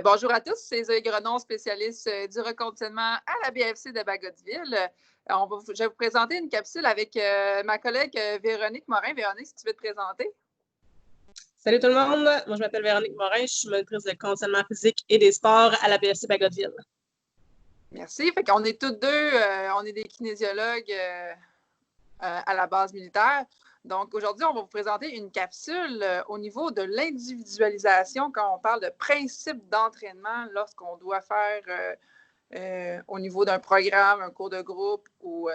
Bonjour à tous, c'est Zoé Grenon, spécialiste du reconditionnement à la BFC de Bagotville. Je vais vous présenter une capsule avec ma collègue Véronique Morin. Véronique, si tu veux te présenter. Salut tout le monde, moi je m'appelle Véronique Morin, je suis monitrice de conditionnement physique et des sports à la BFC Bagotville. Merci. Fait qu'on est toutes deux, on est des kinésiologues à la base militaire. Donc, aujourd'hui, on va vous présenter une capsule au niveau de l'individualisation quand on parle de principe d'entraînement lorsqu'on doit faire au niveau d'un programme, un cours de groupe ou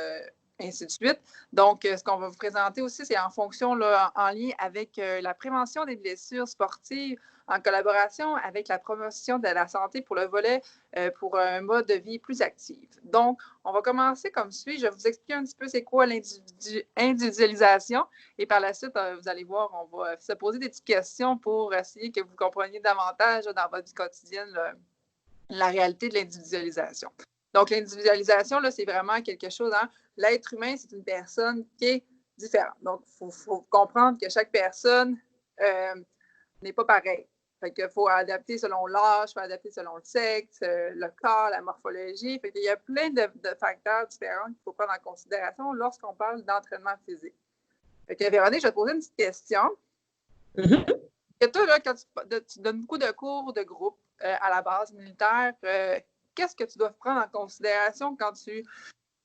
ainsi de suite. Donc, ce qu'on va vous présenter aussi, c'est en fonction, là, en lien avec la prévention des blessures sportives, en collaboration avec la promotion de la santé pour le volet pour un mode de vie plus actif. Donc, on va commencer comme suit. Je vais vous expliquer un petit peu c'est quoi l'individualisation et par la suite, vous allez voir, on va se poser des petites questions pour essayer que vous compreniez davantage dans votre vie quotidienne la réalité de l'individualisation. Donc, l'individualisation, là, c'est vraiment quelque chose, hein? L'être humain, c'est une personne qui est différente. Donc, il faut comprendre que chaque personne n'est pas pareille. Fait qu'il faut adapter selon l'âge, il faut adapter selon le sexe, le corps, la morphologie. Fait qu'il y a plein de facteurs différents qu'il faut prendre en considération lorsqu'on parle d'entraînement physique. Fait que, Véronique, je vais te poser une petite question. Que toi, là, quand tu donnes beaucoup de cours de groupe à la base militaire, qu'est-ce que tu dois prendre en considération quand tu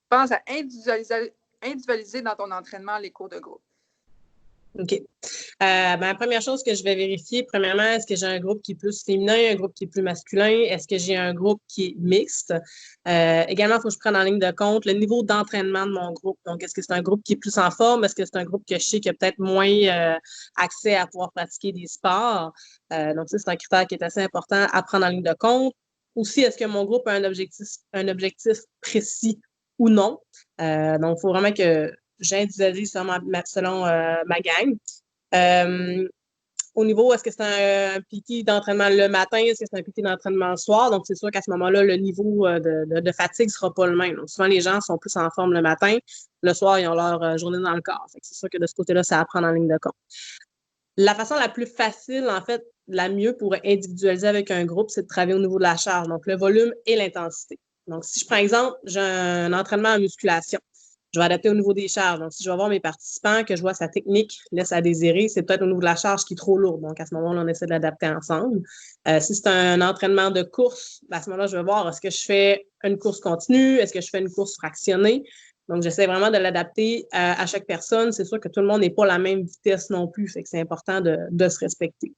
penses à individualiser dans ton entraînement les cours de groupe? OK. La première chose que je vais vérifier, premièrement, est-ce que j'ai un groupe qui est plus féminin, un groupe qui est plus masculin? Est-ce que j'ai un groupe qui est mixte? Également, il faut que je prenne en ligne de compte le niveau d'entraînement de mon groupe. Donc, est-ce que c'est un groupe qui est plus en forme? Est-ce que c'est un groupe que je sais qui a peut-être moins accès à pouvoir pratiquer des sports? Donc, ça, c'est un critère qui est assez important à prendre en ligne de compte. Aussi, est-ce que mon groupe a un objectif précis ou non? Donc, il faut vraiment que j'individualise selon ma gang. Au niveau, est-ce que c'est un PT d'entraînement le matin? Est-ce que c'est un PT d'entraînement le soir? Donc, c'est sûr qu'à ce moment-là, le niveau de fatigue ne sera pas le même. Donc, souvent, les gens sont plus en forme le matin. Le soir, ils ont leur journée dans le corps. C'est sûr que de ce côté-là, ça à prendre en ligne de compte. La façon la plus facile, en fait, la mieux pour individualiser avec un groupe, c'est de travailler au niveau de la charge, donc le volume et l'intensité. Donc, si je prends exemple, j'ai un entraînement en musculation, je vais adapter au niveau des charges. Donc, si je vais voir mes participants, que je vois sa technique laisse à désirer, c'est peut-être au niveau de la charge qui est trop lourde. Donc, à ce moment-là, on essaie de l'adapter ensemble. Si c'est un entraînement de course, à ce moment-là, je vais voir, est-ce que je fais une course continue? Est-ce que je fais une course fractionnée? Donc, j'essaie vraiment de l'adapter à chaque personne. C'est sûr que tout le monde n'est pas à la même vitesse non plus, fait que c'est important de se respecter.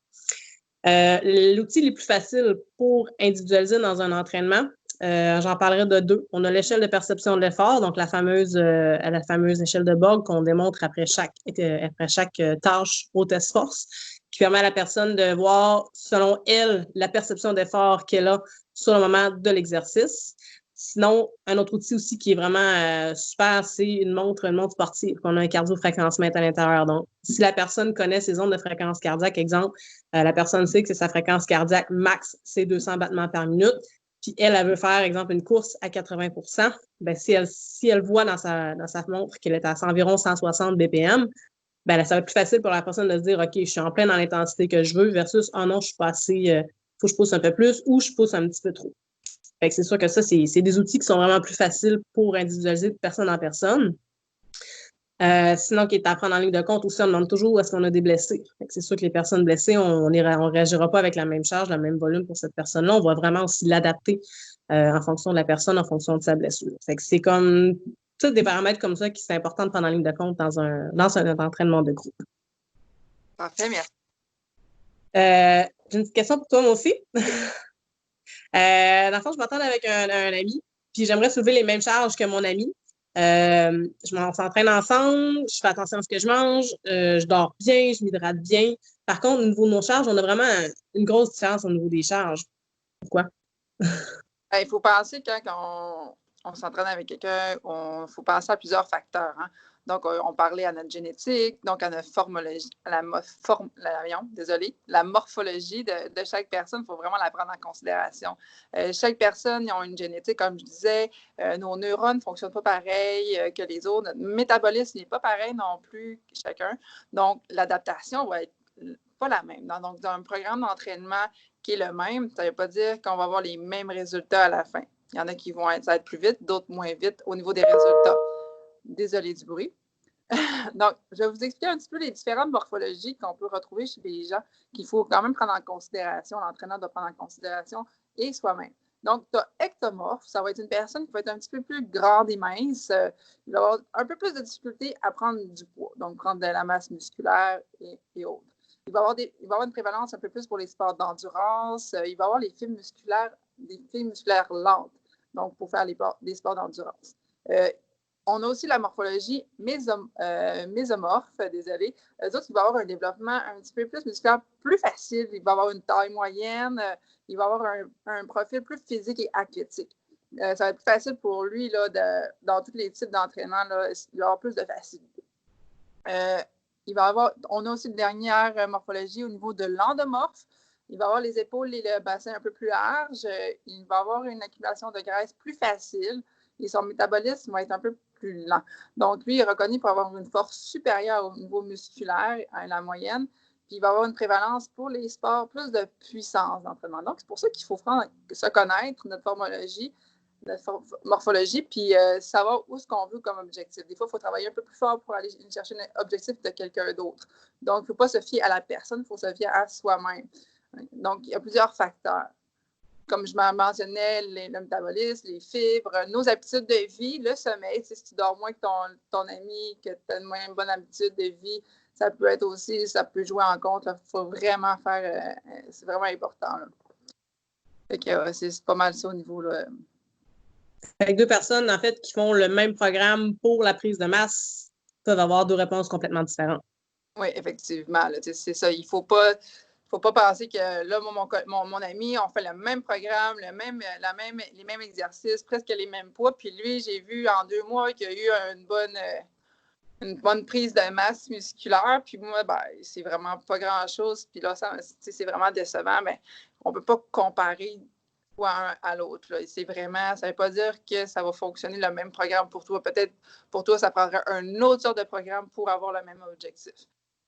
L'outil le plus facile pour individualiser dans un entraînement, j'en parlerai de deux. On a l'échelle de perception de l'effort, donc la fameuse échelle de Borg qu'on démontre après chaque tâche au test force, qui permet à la personne de voir, selon elle, la perception d'effort qu'elle a sur le moment de l'exercice. Sinon, un autre outil aussi qui est vraiment super, c'est une montre sportive. On a un cardio-fréquence-mètre à l'intérieur. Donc, si la personne connaît ses ondes de fréquence cardiaque, exemple, la personne sait que sa fréquence cardiaque max, c'est 200 battements par minute, puis elle veut faire, exemple, une course à 80 bien, si elle voit dans sa montre qu'elle est à environ 160 BPM, bien, ça va être plus facile pour la personne de se dire, OK, je suis en plein dans l'intensité que je veux versus, oh non, je suis pas assez, faut que je pousse un peu plus ou je pousse un petit peu trop. Fait que c'est sûr que ça, c'est des outils qui sont vraiment plus faciles pour individualiser de personne en personne. Sinon, qui est à prendre en ligne de compte aussi, on demande toujours est-ce qu'on a des blessés. C'est sûr que les personnes blessées, on ne réagira pas avec la même charge, le même volume pour cette personne-là. On va vraiment aussi l'adapter en fonction de la personne, en fonction de sa blessure. Fait que c'est comme tous des paramètres comme ça qui sont importants de prendre en ligne de compte dans un entraînement de groupe. Parfait, merci. J'ai une petite question pour toi, moi aussi. Dans le fond, je m'entends avec un ami, puis j'aimerais soulever les mêmes charges que mon ami. On s'entraîne ensemble, je fais attention à ce que je mange, je dors bien, je m'hydrate bien. Par contre, au niveau de nos charges, on a vraiment une grosse différence au niveau des charges. Pourquoi? Il faut penser quand on s'entraîne avec quelqu'un, il faut penser à plusieurs facteurs. Hein? Donc, on parlait à notre génétique, donc à notre la morphologie de chaque personne, il faut vraiment la prendre en considération. Chaque personne a une génétique, comme je disais, nos neurones ne fonctionnent pas pareil que les autres, notre métabolisme n'est pas pareil non plus que chacun. Donc, l'adaptation va être pas la même. Donc, dans un programme d'entraînement qui est le même, ça ne veut pas dire qu'on va avoir les mêmes résultats à la fin. Il y en a qui vont être plus vite, d'autres moins vite au niveau des résultats. Désolée du bruit. Donc, je vais vous expliquer un petit peu les différentes morphologies qu'on peut retrouver chez les gens qu'il faut quand même prendre en considération, l'entraîneur doit prendre en considération et soi-même. Donc, tu as ectomorphe, ça va être une personne qui va être un petit peu plus grande et mince. Il va avoir un peu plus de difficulté à prendre du poids, donc prendre de la masse musculaire et autres. Il va avoir une prévalence un peu plus pour les sports d'endurance. Il va avoir des fibres musculaires lentes, donc pour faire des sports d'endurance. On a aussi la morphologie mésomorphe, désolé. Eux autres, il va avoir un développement un petit peu plus musculaire, plus facile. Il va avoir une taille moyenne. Il va avoir un profil plus physique et athlétique. Ça va être plus facile pour lui, là, dans tous les types d'entraînement, là, il va avoir plus de facilité. On a aussi une dernière morphologie au niveau de l'endomorphe. Il va avoir les épaules et le bassin un peu plus larges. Il va avoir une accumulation de graisse plus facile et son métabolisme va être un peu plus lent. Donc, lui, il est reconnu pour avoir une force supérieure au niveau musculaire à la moyenne. Puis, il va avoir une prévalence pour les sports, plus de puissance d'entraînement. Donc, c'est pour ça qu'il faut se connaître notre morphologie, puis savoir où est-ce qu'on veut comme objectif. Des fois, il faut travailler un peu plus fort pour aller chercher un objectif de quelqu'un d'autre. Donc, il ne faut pas se fier à la personne, il faut se fier à soi-même. Donc, il y a plusieurs facteurs. Comme je mentionnais, le métabolisme, les fibres, nos habitudes de vie, le sommeil. Si tu dors moins que ton ami, que tu as une moins bonne habitude de vie, ça peut jouer en compte. Il faut vraiment faire, c'est vraiment important. Là. Fait que c'est pas mal ça au niveau. Là. Avec deux personnes, en fait, qui font le même programme pour la prise de masse, peuvent avoir deux réponses complètement différentes. Oui, effectivement. Là, c'est ça. Il ne faut pas penser que là, mon ami, on fait le même programme, les mêmes exercices, presque les mêmes poids. Puis lui, j'ai vu en 2 mois qu'il y a eu une bonne prise de masse musculaire. Puis moi, c'est vraiment pas grand-chose. Puis là, c'est vraiment décevant. Mais on ne peut pas comparer un à l'autre. Là. Ça ne veut pas dire que ça va fonctionner le même programme pour toi. Peut-être pour toi, ça prendrait un autre sorte de programme pour avoir le même objectif.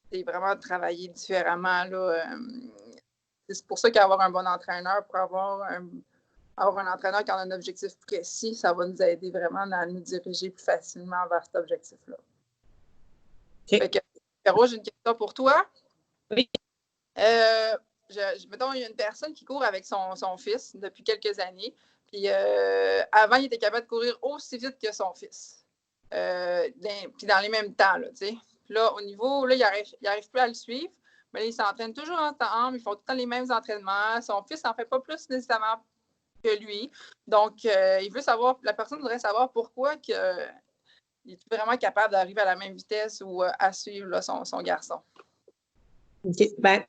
C'est vraiment travailler différemment. Là. C'est pour ça qu'avoir un bon entraîneur, pour avoir un entraîneur qui a un objectif précis, ça va nous aider vraiment à nous diriger plus facilement vers cet objectif-là. Okay. Fait que, Véro, j'ai une question pour toi. Oui. Mettons, il y a une personne qui court avec son fils depuis quelques années. Puis avant, il était capable de courir aussi vite que son fils. Puis dans les mêmes temps, là, tu sais. Là, au niveau, là, il n'arrive plus à le suivre, mais là, il s'entraîne toujours ensemble, ils font tout le temps les mêmes entraînements. Son fils n'en fait pas plus nécessairement que lui. Donc, la personne voudrait savoir pourquoi il est vraiment capable d'arriver à la même vitesse ou à suivre là, son garçon. OK. Bien,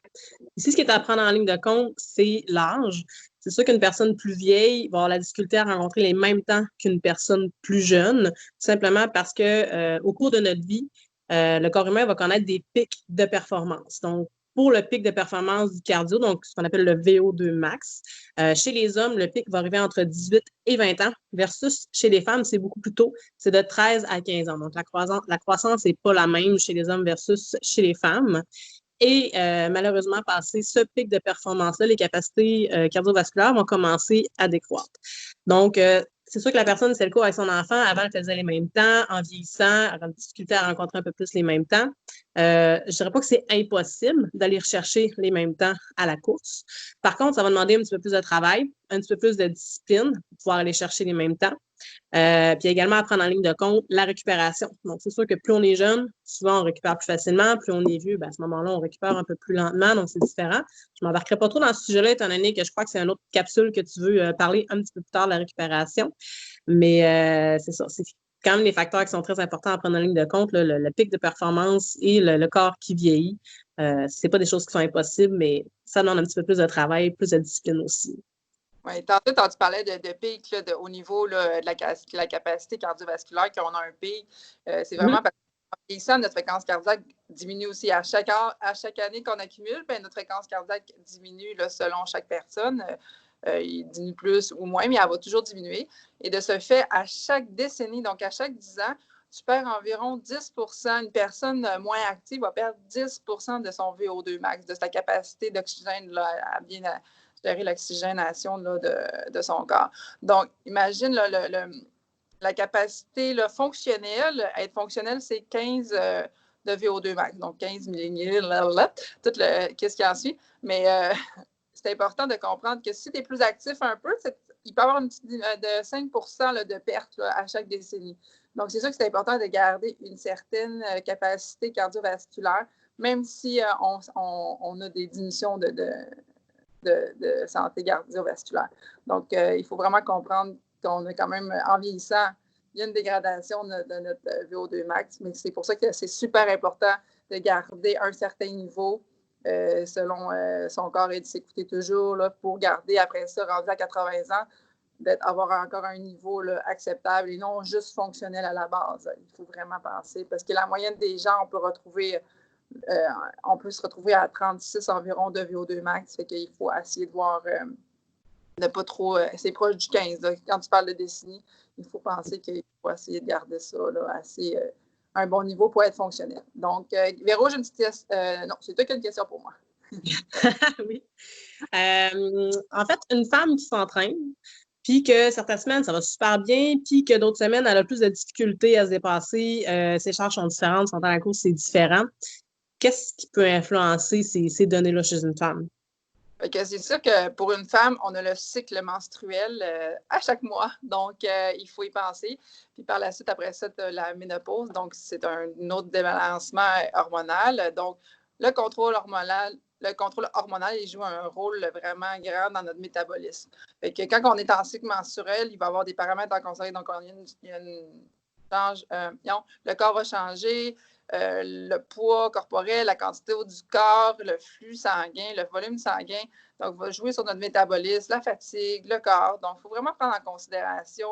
ici, ce qui est à prendre en ligne de compte, c'est l'âge. C'est sûr qu'une personne plus vieille va avoir la difficulté à rencontrer les mêmes temps qu'une personne plus jeune, tout simplement parce que au cours de notre vie, le corps humain va connaître des pics de performance. Donc, pour le pic de performance du cardio, donc ce qu'on appelle le VO2 max, chez les hommes, le pic va arriver entre 18 et 20 ans versus chez les femmes, c'est beaucoup plus tôt, c'est de 13 à 15 ans. Donc, la croissance n'est pas la même chez les hommes versus chez les femmes. Et malheureusement, passé ce pic de performance-là, les capacités cardiovasculaires vont commencer à décroître. Donc, c'est sûr que la personne, si elle court avec son enfant, avant, elle faisait les mêmes temps. En vieillissant, elle a difficulté à rencontrer un peu plus les mêmes temps. Je ne dirais pas que c'est impossible d'aller rechercher les mêmes temps à la course. Par contre, ça va demander un petit peu plus de travail, un petit peu plus de discipline pour pouvoir aller chercher les mêmes temps. Puis également à prendre en ligne de compte la récupération. Donc, c'est sûr que plus on est jeune, souvent on récupère plus facilement. Plus on est vieux, à ce moment-là, on récupère un peu plus lentement. Donc, c'est différent. Je ne m'embarquerai pas trop dans ce sujet-là, étant donné que je crois que c'est une autre capsule que tu veux parler un petit peu plus tard de la récupération. Mais c'est ça. C'est quand même des facteurs qui sont très importants à prendre en ligne de compte. Là, le pic de performance et le corps qui vieillit. C'est pas des choses qui sont impossibles, mais ça demande un petit peu plus de travail, plus de discipline aussi. Oui, tantôt, quand tu parlais de pic au niveau là, de la capacité cardiovasculaire, qu'on a un pic, c'est vraiment parce que ça, notre fréquence cardiaque diminue aussi. À chaque année qu'on accumule, notre fréquence cardiaque diminue là, selon chaque personne. Il diminue plus ou moins, mais elle va toujours diminuer. Et de ce fait, à chaque décennie, donc à chaque 10 ans, tu perds environ 10 %. Une personne moins active va perdre 10 % de son VO2 max, de sa capacité d'oxygène à bien gérer l'oxygénation là, de son corps. Donc, imagine là, la capacité là, fonctionnelle. Être fonctionnel, c'est 15 de VO2 max, donc 15 millilitres, tout qu'est-ce qui en suit. Mais c'est important de comprendre que si tu es plus actif un peu, il peut y avoir une petite, de 5 % là, de perte là, à chaque décennie. Donc, c'est sûr que c'est important de garder une certaine capacité cardiovasculaire, même si on a des diminutions de santé cardiovasculaire. Donc, il faut vraiment comprendre qu'on a quand même, en vieillissant, il y a une dégradation de notre VO2 max, mais c'est pour ça que c'est super important de garder un certain niveau selon son corps et de s'écouter toujours là, pour garder, après ça, rendu à 80 ans, d'avoir encore un niveau là, acceptable et non juste fonctionnel à la base. Il faut vraiment penser, parce que la moyenne des gens, on peut se retrouver à 36 environ de VO2 max, fait qu'il faut essayer de voir de pas trop, c'est proche du 15. Là. Quand tu parles de décennie, il faut penser qu'il faut essayer de garder ça là, assez un bon niveau pour être fonctionnel. Donc, Véro, j'ai une petite question. Non, c'est toi qui as une question pour moi. Oui. En fait, une femme qui s'entraîne, puis que certaines semaines, ça va super bien, puis que d'autres semaines, elle a plus de difficultés à se dépasser, ses charges sont différentes, son temps à la course, c'est différent. Qu'est-ce qui peut influencer ces données-là chez une femme? C'est sûr que pour une femme, on a le cycle menstruel à chaque mois, donc il faut y penser. Puis par la suite, après ça, tu as la ménopause, donc c'est un autre débalancement hormonal. Donc, le contrôle hormonal, il joue un rôle vraiment grand dans notre métabolisme. Fait que quand on est en cycle menstruel, il va y avoir des paramètres à considérer. Donc, le corps va changer, le poids corporel, la quantité du corps, le flux sanguin, le volume sanguin. Donc, va jouer sur notre métabolisme, la fatigue, le corps. Donc, il faut vraiment prendre en considération.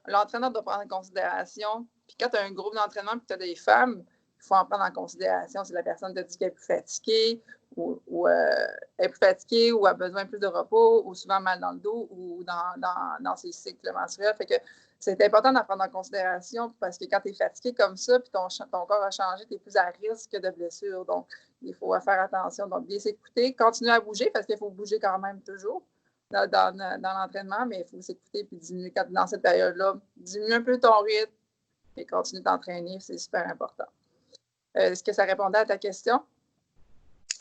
L'entraîneur doit prendre en considération. Puis quand tu as un groupe d'entraînement et que tu as des femmes, il faut en prendre en considération si la personne te dit qu'elle est plus fatiguée ou est plus fatiguée ou a besoin plus de repos ou souvent mal dans le dos ou dans ses cycles menstruels. Fait que c'est important d'en prendre en considération parce que quand tu es fatigué comme ça puis ton corps a changé, tu es plus à risque de blessure. Donc, il faut faire attention. Donc, bien s'écouter, continuer à bouger parce qu'il faut bouger quand même toujours dans l'entraînement, mais il faut s'écouter puis diminuer dans cette période-là. Diminue un peu ton rythme et continue d'entraîner. C'est super important. Est-ce que ça répondait à ta question?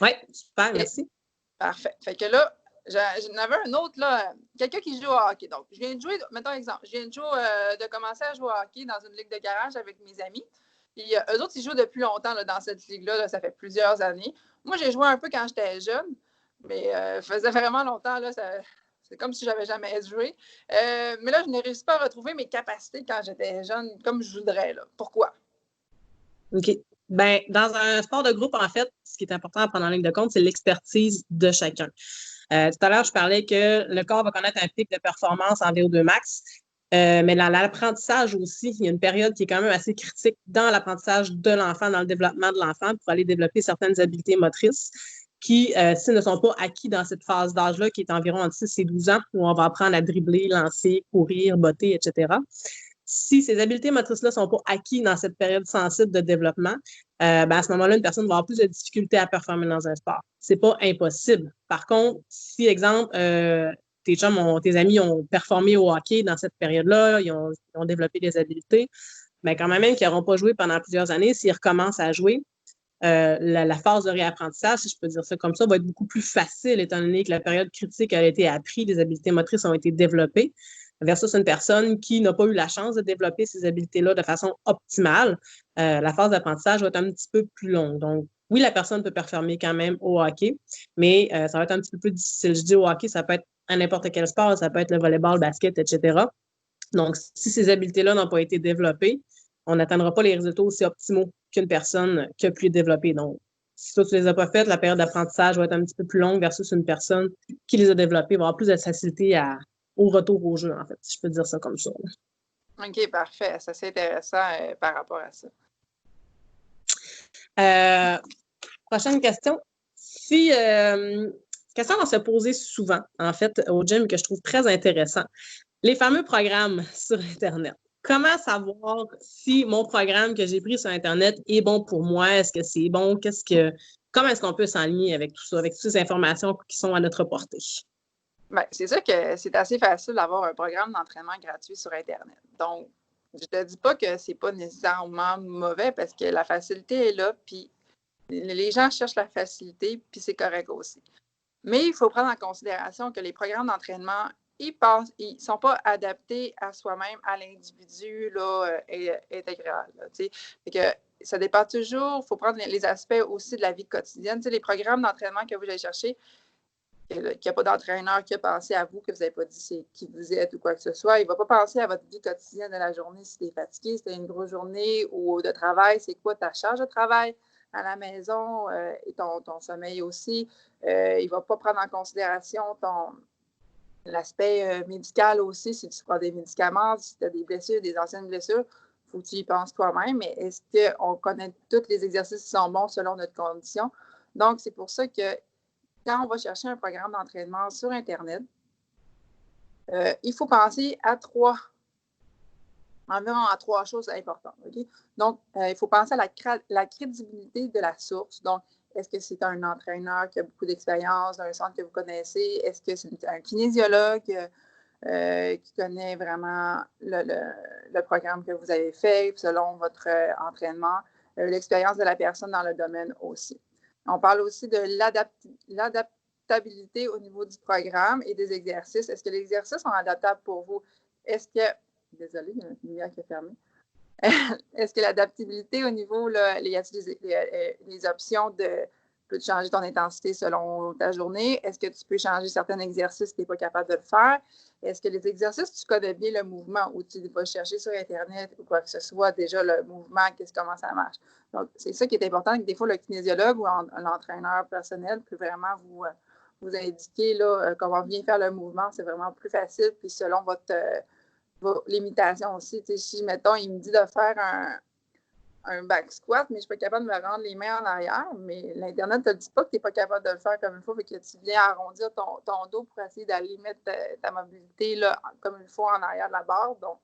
Oui, super, merci. Parfait. Fait que là, j'en avais un autre, là, quelqu'un qui joue au hockey. Donc, je viens de jouer, mettons exemple, je viens de commencer à jouer au hockey dans une ligue de garage avec mes amis. Puis eux autres, ils jouent depuis longtemps là, dans cette ligue-là. Là, ça fait plusieurs années. Moi, j'ai joué un peu quand j'étais jeune, mais ça faisait vraiment longtemps. Là, c'est comme si je n'avais jamais joué. Mais là, je n'ai réussi pas à retrouver mes capacités quand j'étais jeune, comme je voudrais. Là. Pourquoi? OK. Bien, dans un sport de groupe, en fait, ce qui est important à prendre en ligne de compte, c'est l'expertise de chacun. Tout à l'heure, je parlais que le corps va connaître un pic de performance en VO2 max, mais dans l'apprentissage aussi, il y a une période qui est quand même assez critique dans l'apprentissage de l'enfant, dans le développement de l'enfant, pour aller développer certaines habiletés motrices qui, s'ils ne sont pas acquis dans cette phase d'âge-là, qui est environ entre 6 et 12 ans, où on va apprendre à dribbler, lancer, courir, botter, etc. Si ces habiletés motrices-là ne sont pas acquises dans cette période sensible de développement, à ce moment-là, une personne va avoir plus de difficultés à performer dans un sport. Ce n'est pas impossible. Par contre, si, exemple, tes amis ont performé au hockey dans cette période-là, ils ont développé des habiletés, mais quand même qu'ils n'auront pas joué pendant plusieurs années, s'ils recommencent à jouer, la phase de réapprentissage, si je peux dire ça comme ça, va être beaucoup plus facile étant donné que la période critique a été apprise, les habiletés motrices ont été développées, versus une personne qui n'a pas eu la chance de développer ces habiletés-là de façon optimale. La phase d'apprentissage va être un petit peu plus longue. Donc, oui, la personne peut performer quand même au hockey, mais ça va être un petit peu plus difficile. Je dis au hockey, ça peut être à n'importe quel sport, ça peut être le volleyball, le basket, etc. Donc, si ces habiletés-là n'ont pas été développées, on n'atteindra pas les résultats aussi optimaux qu'une personne qui a pu les développer. Donc, si toi, tu ne les as pas faites, la période d'apprentissage va être un petit peu plus longue versus une personne qui les a développées va avoir plus de facilité au retour au jeu, en fait, si je peux dire ça comme ça. OK, parfait. Ça, c'est intéressant par rapport à ça. Prochaine question. Question qu'on se posait souvent, en fait, au gym, que je trouve très intéressant. Les fameux programmes sur Internet. comment savoir si mon programme que j'ai pris sur Internet est bon pour moi? Est-ce que c'est bon? Comment est-ce qu'on peut s'enligner avec tout ça, avec toutes ces informations qui sont à notre portée? Bien, c'est sûr que c'est assez facile d'avoir un programme d'entraînement gratuit sur Internet. Donc, je ne te dis pas que c'est pas nécessairement mauvais parce que la facilité est là, puis les gens cherchent la facilité, puis c'est correct aussi. Mais il faut prendre en considération que les programmes d'entraînement, ils ne sont pas adaptés à soi-même, à l'individu là, intégral. Là, que ça dépend toujours, il faut prendre les aspects aussi de la vie quotidienne. Les programmes d'entraînement que vous allez chercher, qu'il n'y a pas d'entraîneur qui a pensé à vous, que vous n'avez pas dit c'est qui vous êtes ou quoi que ce soit. Il ne va pas penser à votre vie quotidienne de la journée, si tu es fatigué, si tu as une grosse journée ou de travail, c'est quoi ta charge de travail à la maison et ton sommeil aussi. Il ne va pas prendre en considération l'aspect médical aussi, si tu prends des médicaments, si tu as des blessures, des anciennes blessures. Il faut que tu y penses toi-même, mais est-ce qu'on connaît tous les exercices qui sont bons selon notre condition? Donc, c'est pour ça que quand on va chercher un programme d'entraînement sur Internet, il faut penser environ à trois choses importantes. Okay? Donc, il faut penser à la crédibilité de la source. Donc, est-ce que c'est un entraîneur qui a beaucoup d'expérience d'un centre que vous connaissez? Est-ce que c'est un kinésiologue qui connaît vraiment le programme que vous avez fait selon votre entraînement? L'expérience de la personne dans le domaine aussi. On parle aussi de l'adaptabilité au niveau du programme et des exercices. Est-ce que les exercices sont adaptables pour vous? Désolée, il y a une lumière qui est fermée. Est-ce que l'adaptabilité au niveau, là, y a-t-il les options de peux changer ton intensité selon ta journée? Est-ce que tu peux changer certains exercices si tu n'es pas capable de le faire? Est-ce que les exercices, tu connais bien le mouvement ou tu vas chercher sur Internet ou quoi que ce soit, déjà le mouvement, comment ça marche? Donc, c'est ça qui est important. Que des fois, le kinésiologue ou l'entraîneur personnel peut vraiment vous indiquer là, comment bien faire le mouvement. C'est vraiment plus facile. Puis selon vos limitations aussi. Si, mettons, il me dit de faire un back squat, mais je ne suis pas capable de me rendre les mains en arrière, mais l'Internet ne te dit pas que tu n'es pas capable de le faire comme il faut, et que tu viens arrondir ton dos pour essayer d'aller mettre ta mobilité là, comme il faut en arrière de la barre. Donc,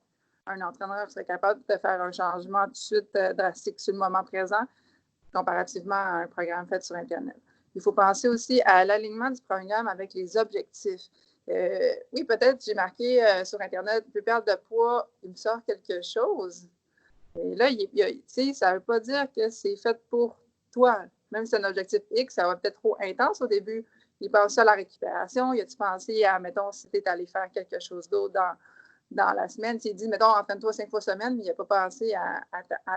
un entraîneur serait capable de faire un changement tout de suite drastique sur le moment présent, comparativement à un programme fait sur Internet. Il faut penser aussi à l'alignement du programme avec les objectifs. Oui, peut-être j'ai marqué sur Internet, je peux perdre de poids, il me sort quelque chose. Et là, ça ne veut pas dire que c'est fait pour toi. Même si c'est un objectif X, ça va peut-être trop intense au début. Il pense à la récupération. Il a-tu pensé à, mettons, si tu es allé faire quelque chose d'autre dans la semaine. Il dit, mettons, entraîne-toi 5 fois semaine, mais il n'a pas pensé à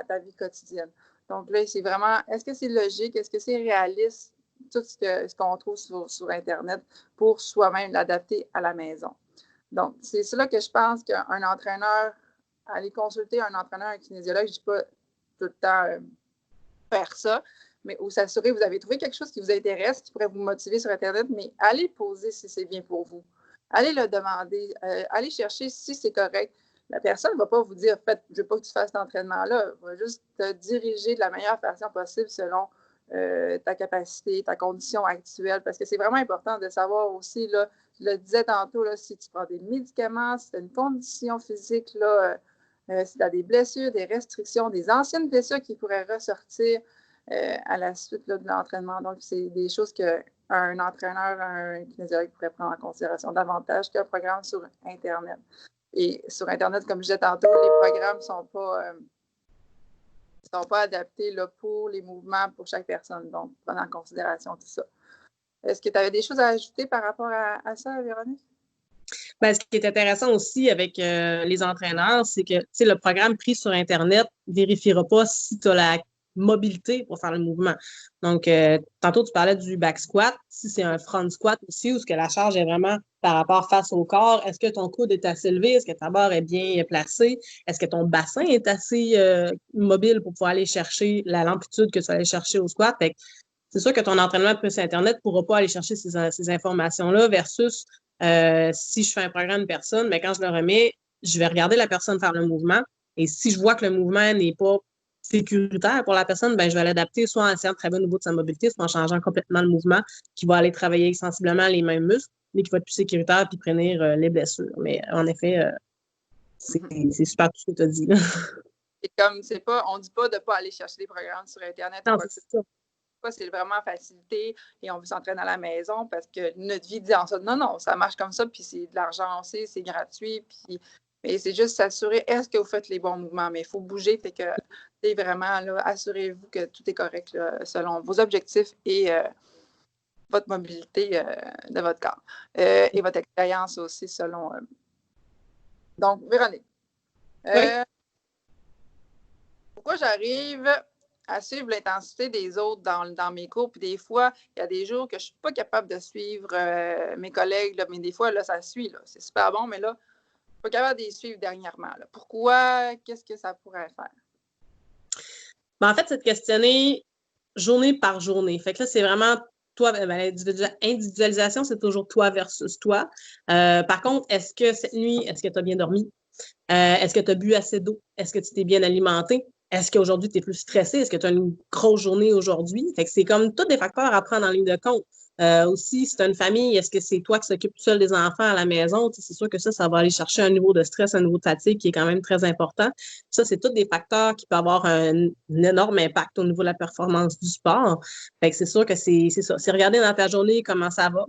ta vie quotidienne. Donc là, c'est vraiment, est-ce que c'est logique? Est-ce que c'est réaliste? Tout ce qu'on trouve sur Internet pour soi-même l'adapter à la maison. Donc, c'est cela que je pense qu'un entraîneur, aller consulter un entraîneur, un kinésiologue, je ne dis pas tout le temps faire ça, mais où s'assurer que vous avez trouvé quelque chose qui vous intéresse, qui pourrait vous motiver sur Internet, mais allez poser si c'est bien pour vous. Allez le demander, allez chercher si c'est correct. La personne ne va pas vous dire, je ne veux pas que tu fasses cet entraînement-là. Elle va juste te diriger de la meilleure façon possible selon ta capacité, ta condition actuelle, parce que c'est vraiment important de savoir aussi, là, je le disais tantôt, là, si tu prends des médicaments, si tu as une condition physique, là, si tu as des blessures, des restrictions, des anciennes blessures qui pourraient ressortir à la suite là, de l'entraînement. Donc, c'est des choses qu'un entraîneur, un kinésiologue pourrait prendre en considération davantage qu'un programme sur Internet. Et sur Internet, comme je disais tantôt, les programmes ne sont pas adaptés là, pour les mouvements pour chaque personne. Donc, prendre en considération tout ça. Est-ce que tu avais des choses à ajouter par rapport à ça, Véronique? Ben, ce qui est intéressant aussi avec les entraîneurs, c'est que le programme pris sur Internet ne vérifiera pas si tu as la mobilité pour faire le mouvement. Donc, tantôt, tu parlais du back squat. Si c'est un front squat aussi, où ce que la charge est vraiment par rapport face au corps, est-ce que ton coude est assez élevé? Est-ce que ta barre est bien placée? Est-ce que ton bassin est assez mobile pour pouvoir aller chercher l'amplitude que tu vas aller chercher au squat? Fait que c'est sûr que ton entraînement plus Internet ne pourra pas aller chercher ces informations-là versus si je fais un programme de personne, mais quand je le remets, je vais regarder la personne faire le mouvement. Et si je vois que le mouvement n'est pas sécuritaire pour la personne, ben, je vais l'adapter soit en essayant de travailler au niveau de sa mobilité, soit en changeant complètement le mouvement, qui va aller travailler sensiblement les mêmes muscles, mais qui va être plus sécuritaire puis prévenir les blessures. Mais en effet, C'est super tout ce que tu as dit. Là. Et comme on dit pas de ne pas aller chercher des programmes sur Internet Non, ou quoi que ce c'est ça. soit, c'est vraiment facilité et on veut s'entraîner à la maison parce que notre vie dit en ça. Non, non, ça marche comme ça, puis c'est de l'argent aussi, c'est gratuit, puis mais c'est juste s'assurer, est-ce que vous faites les bons mouvements? Mais il faut bouger, fait que c'est vraiment, là, assurez-vous que tout est correct là, selon vos objectifs et votre mobilité de votre corps et votre expérience aussi selon. Donc, Véronique, Oui. pourquoi j'arrive à suivre l'intensité des autres dans mes cours, puis des fois, il y a des jours que je ne suis pas capable de suivre mes collègues, là, mais des fois, là, ça suit, là, c'est super bon, mais là, je ne suis pas capable de les suivre dernièrement. Là. Pourquoi? Qu'est-ce que ça pourrait faire? Ben, en fait, c'est de questionner journée par journée. Fait que là, c'est vraiment toi, l'individualisation, c'est toujours toi versus toi. Par contre, est-ce que cette nuit, est-ce que tu as bien dormi? Est-ce que tu as bu assez d'eau? Est-ce que tu t'es bien alimenté? Est-ce qu'aujourd'hui, tu es plus stressé? Est-ce que tu as une grosse journée aujourd'hui? Fait que c'est comme tous des facteurs à prendre en ligne de compte. Aussi, si tu as une famille, est-ce que c'est toi qui s'occupe seul des enfants à la maison? Tu sais, c'est sûr que ça va aller chercher un niveau de stress, un niveau de fatigue qui est quand même très important. Ça, c'est tous des facteurs qui peuvent avoir un énorme impact au niveau de la performance du sport. Fait que c'est sûr que c'est ça. C'est regarder dans ta journée comment ça va.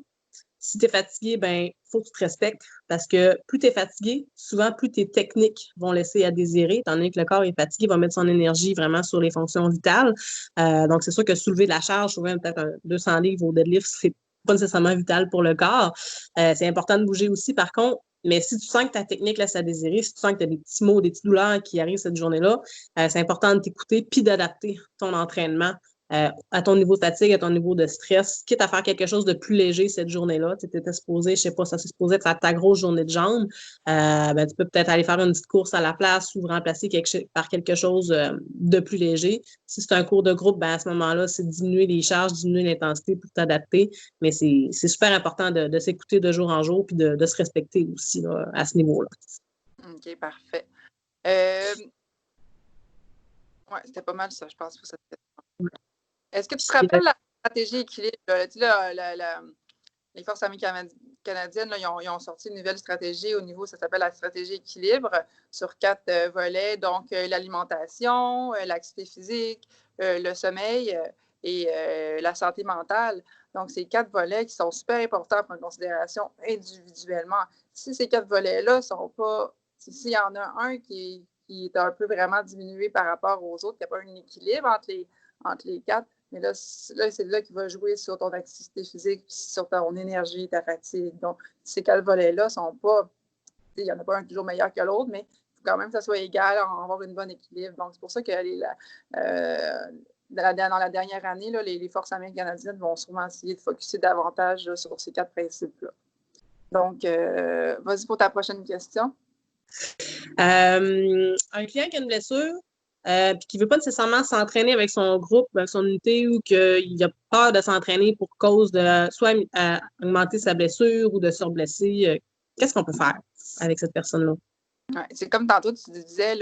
Si tu es fatigué, ben faut que tu te respectes parce que plus tu es fatigué, souvent plus tes techniques vont laisser à désirer, étant donné que le corps est fatigué, il va mettre son énergie vraiment sur les fonctions vitales. Donc, c'est sûr que soulever de la charge, soulever peut-être un 200 livres au deadlift, c'est pas nécessairement vital pour le corps. C'est important de bouger aussi, par contre. Mais si tu sens que ta technique laisse à désirer, si tu sens que tu as des petits maux, des petites douleurs qui arrivent cette journée-là, c'est important de t'écouter puis d'adapter ton entraînement à ton niveau de fatigue, à ton niveau de stress, quitte à faire quelque chose de plus léger cette journée-là. Tu étais supposé, je sais pas, ça s'est supposé être ta grosse journée de jambes. Ben, tu peux peut-être aller faire une petite course à la place ou remplacer par quelque chose de plus léger. Si c'est un cours de groupe, ben, à ce moment-là, c'est diminuer les charges, diminuer l'intensité pour t'adapter. Mais c'est super important de s'écouter de jour en jour puis de se respecter aussi là, à ce niveau-là. OK, parfait. Oui, c'était pas mal ça, je pense, pour cette question. Est-ce que tu te rappelles la stratégie équilibre? Les Forces armées canadiennes, là, ils ont sorti une nouvelle stratégie au niveau, ça s'appelle la stratégie équilibre, sur 4 volets, donc l'alimentation, l'activité physique, le sommeil et la santé mentale. Donc, ces 4 volets qui sont super importants à prendre en considération individuellement. Si ces 4 volets-là sont pas, s'il y en a un qui est un peu vraiment diminué par rapport aux autres, qu'il n'y a pas un équilibre entre les 4, mais là, c'est là qu'il va jouer sur ton activité physique, sur ton énergie, ta fatigue. Donc, ces 4 volets-là sont pas, il n'y en a pas un toujours meilleur que l'autre, mais il faut quand même que ça soit égal, avoir une bonne équilibre. Donc, c'est pour ça que dans la dernière année, là, les Forces armées canadiennes vont sûrement essayer de focusser davantage là, sur ces 4 principes-là. Donc, vas-y pour ta prochaine question. Un client qui a une blessure, puis qui ne veut pas nécessairement s'entraîner avec son groupe, avec son unité, ou qu'il a peur de s'entraîner pour cause de soit augmenter sa blessure ou de se reblesser, qu'est-ce qu'on peut faire avec cette personne-là? Ouais, c'est comme tantôt, tu disais,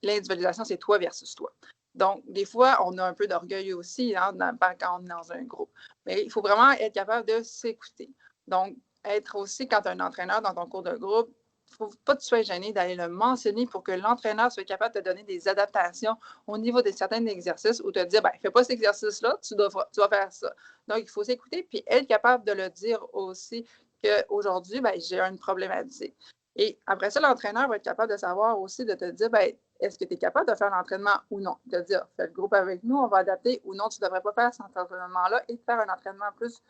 l'individualisation, c'est toi versus toi. Donc, des fois, on a un peu d'orgueil aussi hein, quand on est dans un groupe. Mais il faut vraiment être capable de s'écouter. Donc, être aussi, quand tu as un entraîneur dans ton cours de groupe, il ne faut pas que tu sois gêné d'aller le mentionner pour que l'entraîneur soit capable de te donner des adaptations au niveau de certains exercices ou te dire, ben, fais pas cet exercice-là, tu dois faire ça. Donc, il faut s'écouter puis être capable de le dire aussi qu'aujourd'hui, ben, j'ai une problématique. Et après ça, l'entraîneur va être capable de savoir aussi, de te dire, ben, est-ce que tu es capable de faire l'entraînement ou non? De te dire, fais le groupe avec nous, on va adapter ou non, tu ne devrais pas faire cet entraînement-là et de faire un entraînement plus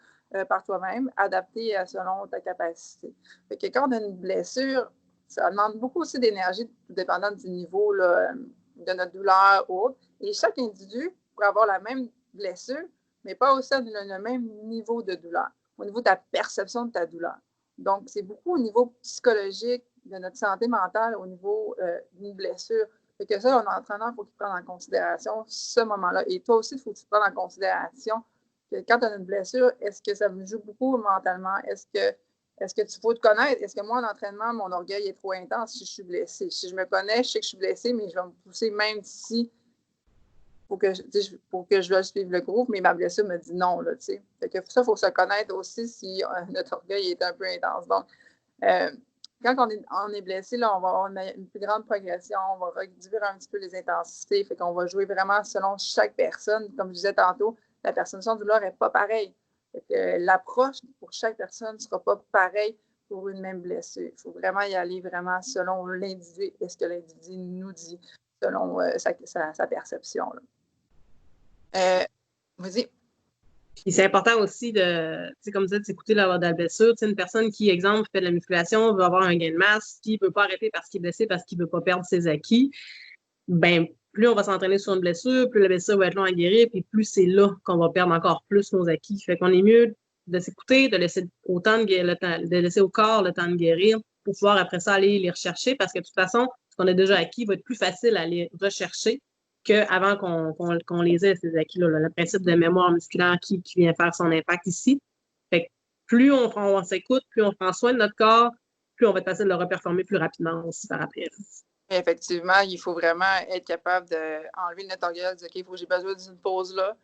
par toi-même, adapté selon ta capacité. Fait que quand on a une blessure, ça demande beaucoup aussi d'énergie, tout dépendant du niveau là, de notre douleur ou autre. Et chaque individu pourrait avoir la même blessure, mais pas aussi le même niveau de douleur, au niveau de ta perception de ta douleur. Donc, c'est beaucoup au niveau psychologique, de notre santé mentale, au niveau d'une blessure. Fait que ça, l'entraîneur, il faut qu'il prenne en considération ce moment-là. Et toi aussi, il faut que tu prennes en considération que quand tu as une blessure, est-ce que ça me joue beaucoup mentalement? Est-ce que tu faut te connaître? Est-ce que moi, en entraînement, mon orgueil est trop intense si je suis blessée? Si je me connais, je sais que je suis blessée, mais je vais me pousser même si pour que je veuille suivre le groupe, mais ma blessure me dit non. Là, fait que ça, il faut se connaître aussi si notre orgueil est un peu intense. Donc, quand on est blessé, là, on va avoir une plus grande progression, on va réduire un petit peu les intensités, fait qu'on va jouer vraiment selon chaque personne. Comme je disais tantôt, la perception de douleur n'est pas pareille. L'approche pour chaque personne ne sera pas pareille pour une même blessure. Il faut vraiment y aller vraiment selon l'individu et ce que l'individu nous dit, selon sa perception. Vas-y. Puis c'est important aussi de, tu sais, comme ça, de s'écouter de la blessure. Tu sais, une personne qui, exemple, fait de la musculation, veut avoir un gain de masse, puis ne veut pas arrêter parce qu'il est blessé, parce qu'il ne veut pas perdre ses acquis, ben plus on va s'entraîner sur une blessure, plus la blessure va être longue à guérir, puis plus c'est là qu'on va perdre encore plus nos acquis. Fait qu'on est mieux de s'écouter, de laisser de laisser au corps le temps de guérir pour pouvoir après ça aller les rechercher, parce que de toute façon, ce qu'on a déjà acquis va être plus facile à les rechercher qu'avant qu'on les ait, ces acquis-là. Le principe de mémoire musculaire qui vient faire son impact ici. Fait que plus on s'écoute, plus on prend soin de notre corps, plus on va être facile de le reperformer plus rapidement aussi par après. Effectivement, il faut vraiment être capable d'enlever le net orgueil, de dire OK, j'ai besoin d'une pause là.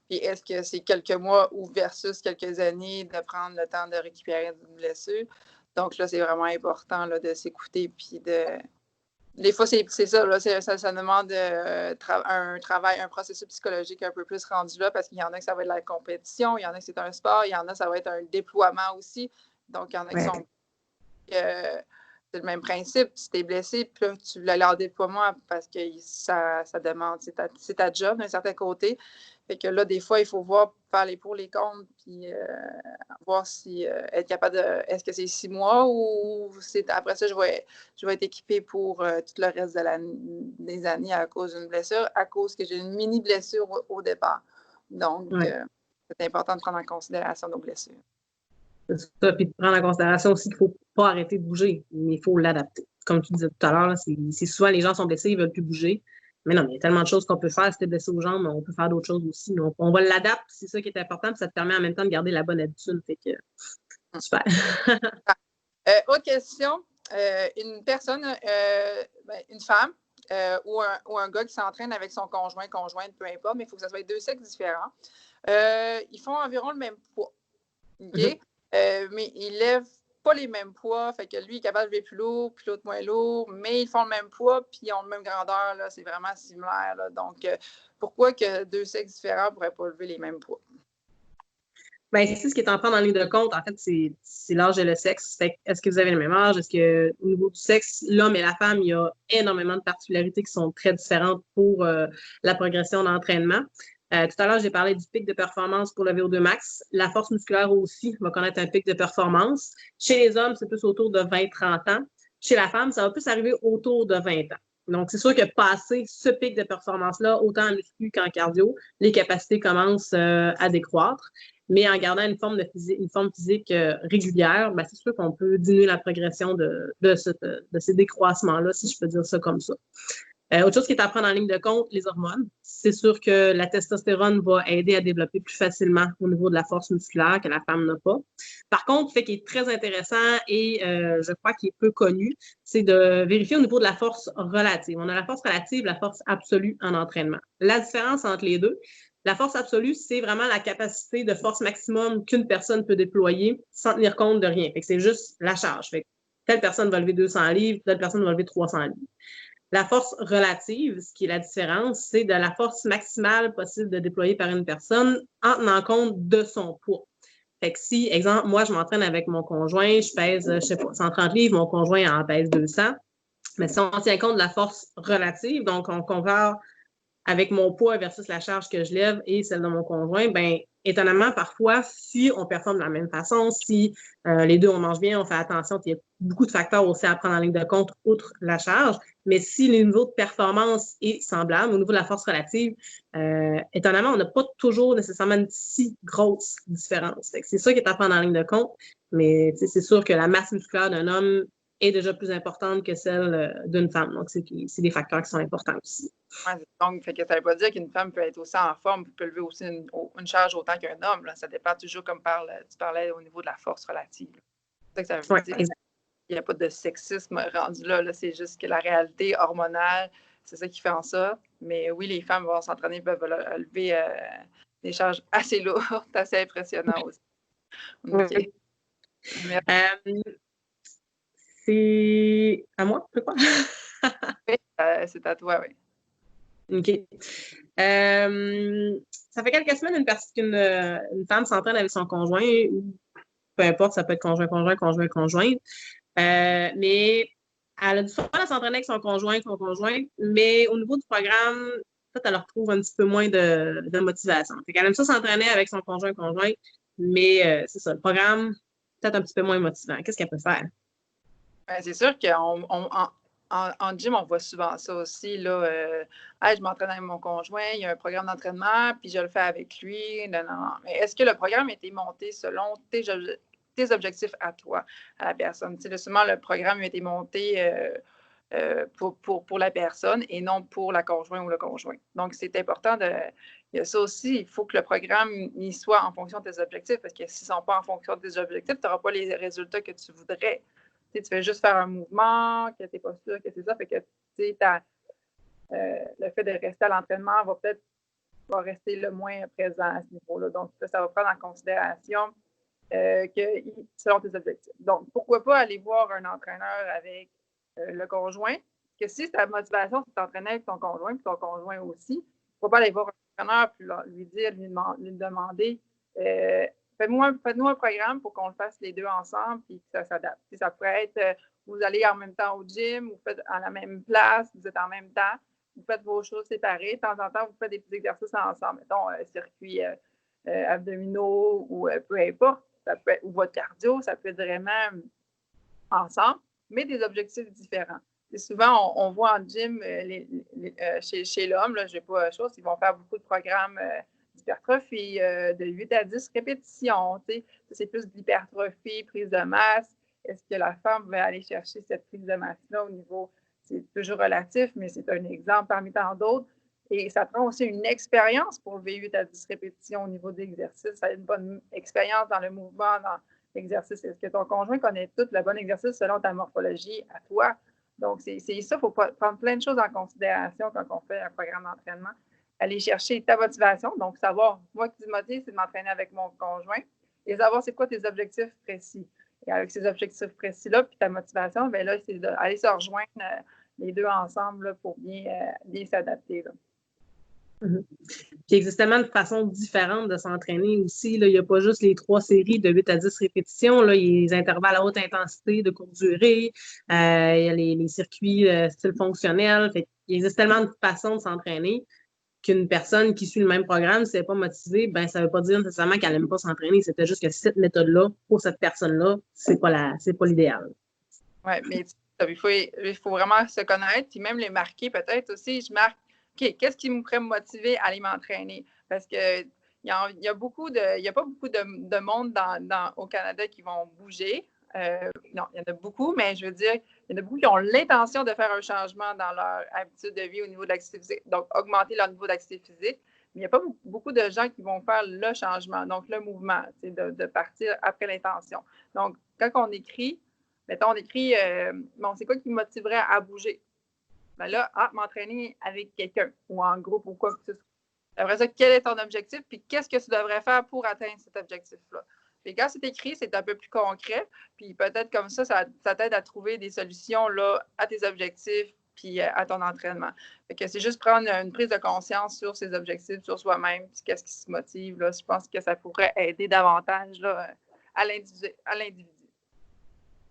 Puis est-ce que c'est quelques mois ou versus quelques années de prendre le temps de récupérer une blessure? Donc là, c'est vraiment important là, de s'écouter. Puis des fois, c'est ça, là, ça demande un travail, un processus psychologique un peu plus rendu là, parce qu'il y en a que ça va être la compétition, il y en a que c'est un sport, il y en a que ça va être un déploiement aussi. Donc, il y en a qui sont c'est le même principe. Si tu es blessé, puis là, tu voulais aller en déploiement parce que ça demande, c'est ta job d'un certain côté. Fait que là, des fois, il faut faire les pour, les contre, puis voir si être capable de. Est-ce que c'est 6 mois ou après ça, je vais être équipée pour tout le reste des années à cause d'une blessure, à cause que j'ai une mini blessure au départ. Donc, c'est important de prendre en considération nos blessures. C'est ça, puis de prendre en considération aussi qu'il ne faut pas arrêter de bouger, mais il faut l'adapter. Comme tu disais tout à l'heure, c'est souvent les gens sont blessés, ils ne veulent plus bouger. Mais non, il y a tellement de choses qu'on peut faire. Si tu es blessé aux jambes, on peut faire d'autres choses aussi. Donc, on va l'adapter, c'est ça qui est important, puis ça te permet en même temps de garder la bonne habitude. Fait que, super. Autre question. Une personne, une femme ou un gars qui s'entraîne avec son conjointe, peu importe, mais il faut que ça soit deux sexes différents. Ils font environ le même poids. OK? Mais ils lèvent pas les mêmes poids. Fait que lui, il est capable de lever plus lourd, puis l'autre moins lourd, mais ils font le même poids, puis ils ont la même grandeur. Là, c'est vraiment similaire. Là. Donc, pourquoi que deux sexes différents ne pourraient pas lever les mêmes poids? Bien, c'est ce qui est en prendre en ligne de compte. En fait, c'est l'âge et le sexe. Fait est-ce que vous avez le même âge? Est-ce que, au niveau du sexe, l'homme et la femme, il y a énormément de particularités qui sont très différentes pour la progression d'entraînement. Tout à l'heure, j'ai parlé du pic de performance pour le VO2 max. La force musculaire aussi va connaître un pic de performance. Chez les hommes, c'est plus autour de 20-30 ans. Chez la femme, ça va plus arriver autour de 20 ans. Donc, c'est sûr que passer ce pic de performance-là, autant en muscu qu'en cardio, les capacités commencent à décroître. Mais en gardant une forme physique régulière, ben, c'est sûr qu'on peut diminuer la progression de ces décroissements-là, si je peux dire ça comme ça. Autre chose qui est à prendre en ligne de compte, les hormones. C'est sûr que la testostérone va aider à développer plus facilement au niveau de la force musculaire que la femme n'a pas. Par contre, fait qui est très intéressant et je crois qu'il est peu connu, c'est de vérifier au niveau de la force relative. On a la force relative, la force absolue en entraînement. La différence entre les deux, la force absolue, c'est vraiment la capacité de force maximum qu'une personne peut déployer sans tenir compte de rien. Fait que c'est juste la charge. Fait que telle personne va lever 200 livres, telle personne va lever 300 livres. La force relative, ce qui est la différence, c'est de la force maximale possible de déployer par une personne en tenant compte de son poids. Fait que si, exemple, moi, je m'entraîne avec mon conjoint, je pèse, je sais pas, 130 livres, mon conjoint en pèse 200. Mais si on tient compte de la force relative, donc on compare avec mon poids versus la charge que je lève et celle de mon conjoint, bien, étonnamment, parfois, si on performe de la même façon, si les deux, on mange bien, on fait attention, il y a beaucoup de facteurs aussi à prendre en ligne de compte, outre la charge, mais si le niveau de performance est semblable, au niveau de la force relative, étonnamment, on n'a pas toujours nécessairement une si grosse différence. C'est ça qui est à prendre en ligne de compte, mais c'est sûr que la masse musculaire d'un homme est déjà plus importante que celle d'une femme. Donc, c'est des facteurs qui sont importants aussi. Ouais, donc, fait que ça ne veut pas dire qu'une femme peut être aussi en forme, peut lever aussi une charge autant qu'un homme. Là. Ça dépend toujours, comme tu parlais, au niveau de la force relative. C'est ça que ça veut dire. Exact. Il n'y a pas de sexisme rendu là. C'est juste que la réalité hormonale, c'est ça qui fait en ça. Mais oui, les femmes vont s'entraîner, peuvent lever des charges assez lourdes, assez impressionnantes aussi. Okay. Oui. C'est à moi, je crois. Oui, c'est à toi, oui. OK. Ça fait quelques semaines qu'une femme s'entraîne avec son conjoint, ou peu importe, ça peut être conjoint-conjoint, conjoint-conjointe. Mais elle a du fun à s'entraîner avec son conjoint, mais au niveau du programme, peut-être elle retrouve un petit peu moins de motivation. Fait qu'elle aime ça s'entraîner avec son conjoint, mais c'est ça, le programme, peut-être un petit peu moins motivant. Qu'est-ce qu'elle peut faire? C'est sûr qu'en gym, on voit souvent ça aussi. Là, hey, je m'entraîne avec mon conjoint, il y a un programme d'entraînement, puis je le fais avec lui. Non, non, non. Mais est-ce que le programme a été monté selon tes objectifs à toi, à la personne? Tu sais, souvent, le programme a été monté pour la personne et non pour la conjointe ou le conjoint. Donc, c'est important de. Il y a ça aussi, il faut que le programme il soit en fonction de tes objectifs, parce que s'ils ne sont pas en fonction de tes objectifs, tu n'auras pas les résultats que tu voudrais. Tu sais, tu fais juste faire un mouvement, que tu n'es pas sûr que c'est ça, fait que le fait de rester à l'entraînement va rester le moins présent à ce niveau-là. Donc, ça va prendre en considération selon tes objectifs. Donc, pourquoi pas aller voir un entraîneur avec le conjoint? Parce que si ta motivation, c'est d'entraîner avec ton conjoint, puis ton conjoint aussi, pourquoi pas aller voir un entraîneur, puis lui dire, lui demander faites-nous un programme pour qu'on le fasse les deux ensemble, puis que ça s'adapte. Puis ça pourrait être, vous allez en même temps au gym, vous faites à la même place, vous êtes en même temps, vous faites vos choses séparées. De temps en temps, vous faites des petits exercices ensemble, mettons, circuit abdominaux ou peu importe. Ça peut être, ou votre cardio, ça peut être vraiment ensemble, mais des objectifs différents. Et souvent, on voit en gym, chez l'homme, je n'ai pas de chose, ils vont faire beaucoup de programmes d'hypertrophie, de 8 à 10 répétitions. C'est plus de l'hypertrophie, prise de masse. Est-ce que la femme va aller chercher cette prise de masse-là au niveau, c'est toujours relatif, mais c'est un exemple parmi tant d'autres. Et ça prend aussi une expérience pour lever 8 à 10 répétitions au niveau de l'exercice. Ça a une bonne expérience dans le mouvement, dans l'exercice. Est-ce que ton conjoint connaît tout le bon exercice selon ta morphologie à toi? Donc, c'est ça, il faut prendre plein de choses en considération quand on fait un programme d'entraînement. Aller chercher ta motivation, donc savoir, moi qui me motive, c'est de m'entraîner avec mon conjoint, et savoir c'est quoi tes objectifs précis. Et avec ces objectifs précis-là, puis ta motivation, bien là, c'est d'aller se rejoindre les deux ensemble là, pour bien s'adapter. Là. Mm-hmm. Puis il existe tellement de façons différentes de s'entraîner aussi. Là. Il n'y a pas juste les 3 séries de 8 à 10 répétitions. Là. Il y a les intervalles à haute intensité de courte durée. Il y a les circuits style fonctionnel. Fait il existe tellement de façons de s'entraîner qu'une personne qui suit le même programme, si elle n'est pas motivée, ben ça ne veut pas dire nécessairement qu'elle n'aime pas s'entraîner. C'était juste que cette méthode-là, pour cette personne-là, c'est pas l'idéal. Oui, mais il faut vraiment se connaître, puis même les marquer peut-être aussi. Je marque OK, qu'est-ce qui me pourrait me motiver à aller m'entraîner? Parce que il y a pas beaucoup de monde au Canada qui vont bouger. Non, il y en a beaucoup, mais je veux dire, il y en a beaucoup qui ont l'intention de faire un changement dans leur habitude de vie au niveau de l'activité physique, donc augmenter leur niveau d'activité physique. Mais il n'y a pas beaucoup de gens qui vont faire le changement, donc le mouvement, de partir après l'intention. Donc, quand on écrit, mettons, on écrit, bon, c'est quoi qui me motiverait à bouger? Ben là, m'entraîner avec quelqu'un ou en groupe ou quoi que ce soit. Après ça, quel est ton objectif? Puis qu'est-ce que tu devrais faire pour atteindre cet objectif-là? Puis quand c'est écrit, c'est un peu plus concret. Puis peut-être comme ça t'aide à trouver des solutions là, à tes objectifs puis à ton entraînement. Fait que c'est juste prendre une prise de conscience sur ses objectifs, sur soi-même, puis qu'est-ce qui se motive. Là. Je pense que ça pourrait aider davantage là, à l'individu.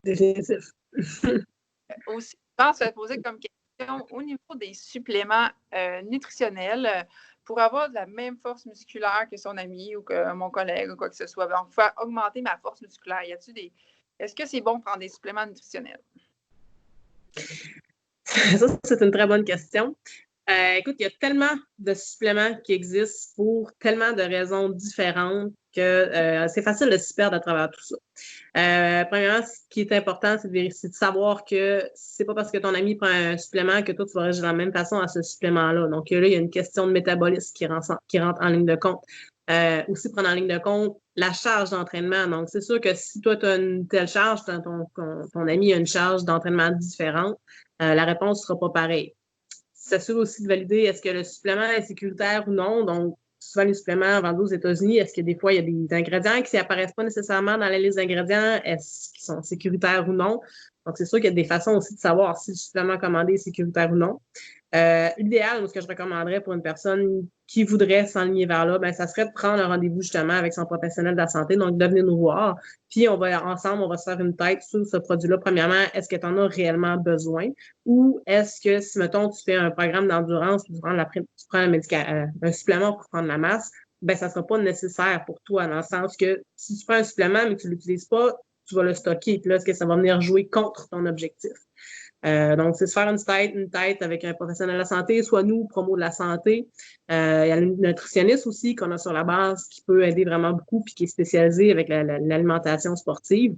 Définitif. Aussi, je pense à poser comme question au niveau des suppléments nutritionnels pour avoir de la même force musculaire que son ami ou que mon collègue ou quoi que ce soit. Donc, faire augmenter ma force musculaire. Est-ce que c'est bon de prendre des suppléments nutritionnels? Ça, c'est une très bonne question. Écoute, il y a tellement de suppléments qui existent pour tellement de raisons différentes que c'est facile de s'y perdre à travers tout ça. Premièrement, ce qui est important, c'est de savoir que c'est pas parce que ton ami prend un supplément que toi, tu vas réagir de la même façon à ce supplément-là. Donc là, il y a une question de métabolisme qui rentre en ligne de compte. Aussi prendre en ligne de compte la charge d'entraînement. Donc, c'est sûr que si toi, tu as une telle charge, ton ami a une charge d'entraînement différente, la réponse ne sera pas pareille. S'assurer aussi de valider est-ce que le supplément est sécuritaire ou non. Donc, souvent les suppléments vendus aux États-Unis, est-ce que des fois, il y a des ingrédients qui n'apparaissent pas nécessairement dans la liste d'ingrédients? Est-ce qu'ils sont sécuritaires ou non? Donc, c'est sûr qu'il y a des façons aussi de savoir si le supplément commandé est sécuritaire ou non. L'idéal, ou ce que je recommanderais pour une personne qui voudrait s'enligner vers là, ben, ça serait de prendre un rendez-vous justement avec son professionnel de la santé, donc de venir nous voir. Puis on va se faire une tête sur ce produit-là. Premièrement, est-ce que tu en as réellement besoin? Ou est-ce que si, mettons, tu fais un programme d'endurance, tu prends un supplément pour prendre la masse, ben ça ne sera pas nécessaire pour toi, dans le sens que si tu prends un supplément mais que tu ne l'utilises pas, tu vas le stocker. Puis là, est-ce que ça va venir jouer contre ton objectif? Donc, c'est se faire une tête avec un professionnel de la santé, soit nous, promo de la santé. Il y a le nutritionniste aussi qu'on a sur la base qui peut aider vraiment beaucoup puis qui est spécialisé avec l'alimentation sportive.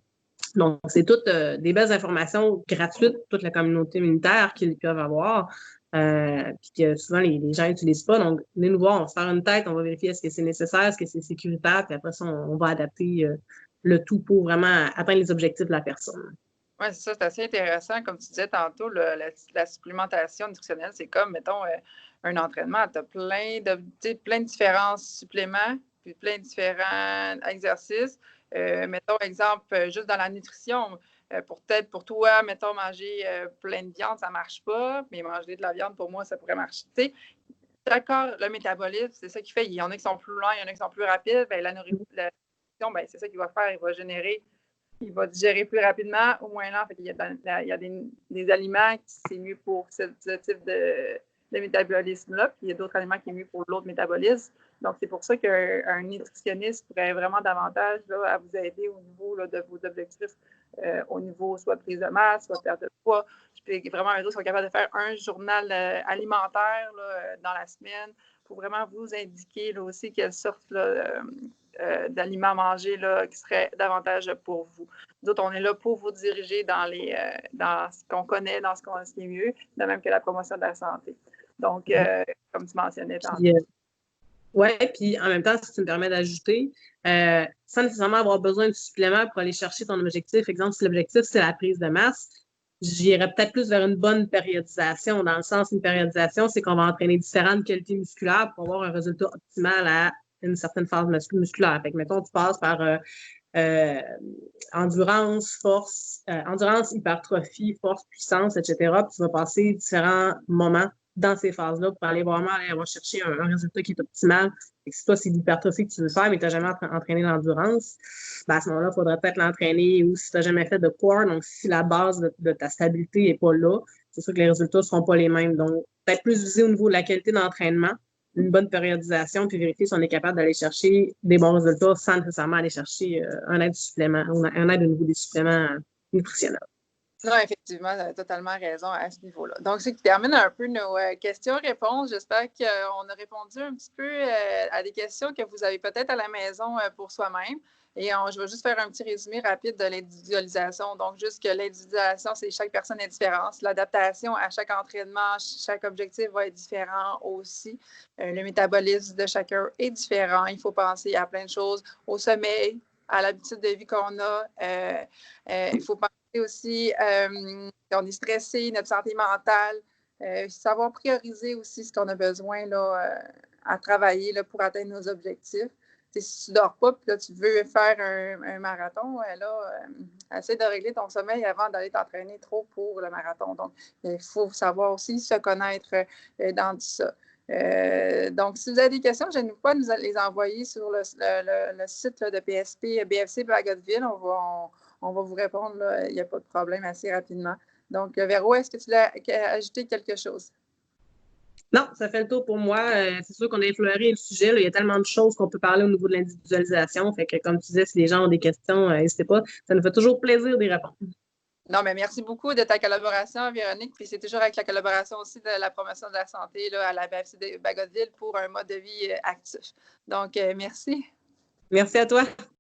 Donc, c'est toutes des belles informations gratuites, toute la communauté militaire qu'ils peuvent avoir. Puis que souvent les gens n'utilisent pas. Donc, venez nous voir, on va se faire une tête, on va vérifier est-ce que c'est nécessaire, est-ce que c'est sécuritaire, puis après ça, on va adapter le tout pour vraiment atteindre les objectifs de la personne. Oui, c'est ça, c'est assez intéressant. Comme tu disais tantôt, la supplémentation nutritionnelle, c'est comme, mettons, un entraînement. Tu as plein de différents suppléments, puis plein de différents exercices. Mettons, exemple, juste dans la nutrition, peut-être pour toi, mettons, manger plein de viande, ça ne marche pas, mais manger de la viande, pour moi, ça pourrait marcher. Tu sais, d'accord, le métabolisme, c'est ça qui fait. Il y en a qui sont plus lents, il y en a qui sont plus rapides. Bien, la nutrition, c'est ça qu'il va faire. Il va digérer plus rapidement ou moins lent. Il y a des aliments qui c'est mieux pour ce type de métabolisme-là, puis il y a d'autres aliments qui sont mieux pour l'autre métabolisme. Donc, c'est pour ça qu'un nutritionniste pourrait vraiment davantage là, à vous aider au niveau là, de vos objectifs, au niveau soit de prise de masse, soit de perte de poids. Vraiment, eux sont capables de faire un journal alimentaire là, dans la semaine pour vraiment vous indiquer là, aussi quelle sorte là, d'aliments mangés là, qui seraient davantage pour vous. Nous autres, on est là pour vous diriger dans ce qu'on connaît, dans ce qui est mieux, de même que la promotion de la santé. Donc, comme tu mentionnais tantôt. Oui, puis en même temps, si tu me permets d'ajouter, sans nécessairement avoir besoin de suppléments pour aller chercher ton objectif, exemple, si l'objectif, c'est la prise de masse, j'irais peut-être plus vers une bonne périodisation. Dans le sens, une périodisation, c'est qu'on va entraîner différentes qualités musculaires pour avoir un résultat optimal à une certaine phase musculaire. Fait que, mettons, tu passes par endurance, hypertrophie, force, puissance, etc. Puis tu vas passer différents moments dans ces phases-là pour aller vraiment aller chercher un résultat qui est optimal. Et si toi, c'est l'hypertrophie que tu veux faire, mais tu n'as jamais entraîné l'endurance, ben à ce moment-là, il faudrait peut-être l'entraîner ou si tu n'as jamais fait de core, donc si la base de ta stabilité n'est pas là, c'est sûr que les résultats ne seront pas les mêmes. Donc, peut-être plus viser au niveau de la qualité d'entraînement, une bonne périodisation, puis vérifier si on est capable d'aller chercher des bons résultats sans nécessairement aller chercher un aide au niveau des suppléments nutritionnels. Non, effectivement, tu as totalement raison à ce niveau-là. Donc, c'est qui termine un peu nos questions-réponses. J'espère qu'on a répondu un petit peu à des questions que vous avez peut-être à la maison pour soi-même. Et je vais juste faire un petit résumé rapide de l'individualisation. Donc, juste que l'individualisation, c'est chaque personne est différente. L'adaptation à chaque entraînement, chaque objectif va être différent aussi. Le métabolisme de chacun est différent. Il faut penser à plein de choses, au sommeil, à l'habitude de vie qu'on a. Il faut penser aussi on est stressé, notre santé mentale, savoir prioriser aussi ce qu'on a besoin là, à travailler là, pour atteindre nos objectifs. T'sais, si tu ne dors pas et là, tu veux faire un marathon, essaie de régler ton sommeil avant d'aller t'entraîner trop pour le marathon. Donc, il faut savoir aussi se connaître dans ça. Donc, si vous avez des questions, je n'hésitez pas à nous les envoyer sur le site là, de PSP, BFC Bagotville. On va vous répondre, là, il n'y a pas de problème, assez rapidement. Donc, Véro, est-ce que tu voulais ajouter quelque chose? Non, ça fait le tour pour moi. C'est sûr qu'on a effleuré le sujet. Là. Il y a tellement de choses qu'on peut parler au niveau de l'individualisation. Fait que, comme tu disais, si les gens ont des questions, n'hésitez pas. Ça nous fait toujours plaisir d'y répondre. Non, mais merci beaucoup de ta collaboration, Véronique. Puis c'est toujours avec la collaboration aussi de la promotion de la santé là, à la BFC de Bagotville pour un mode de vie actif. Donc, merci. Merci à toi.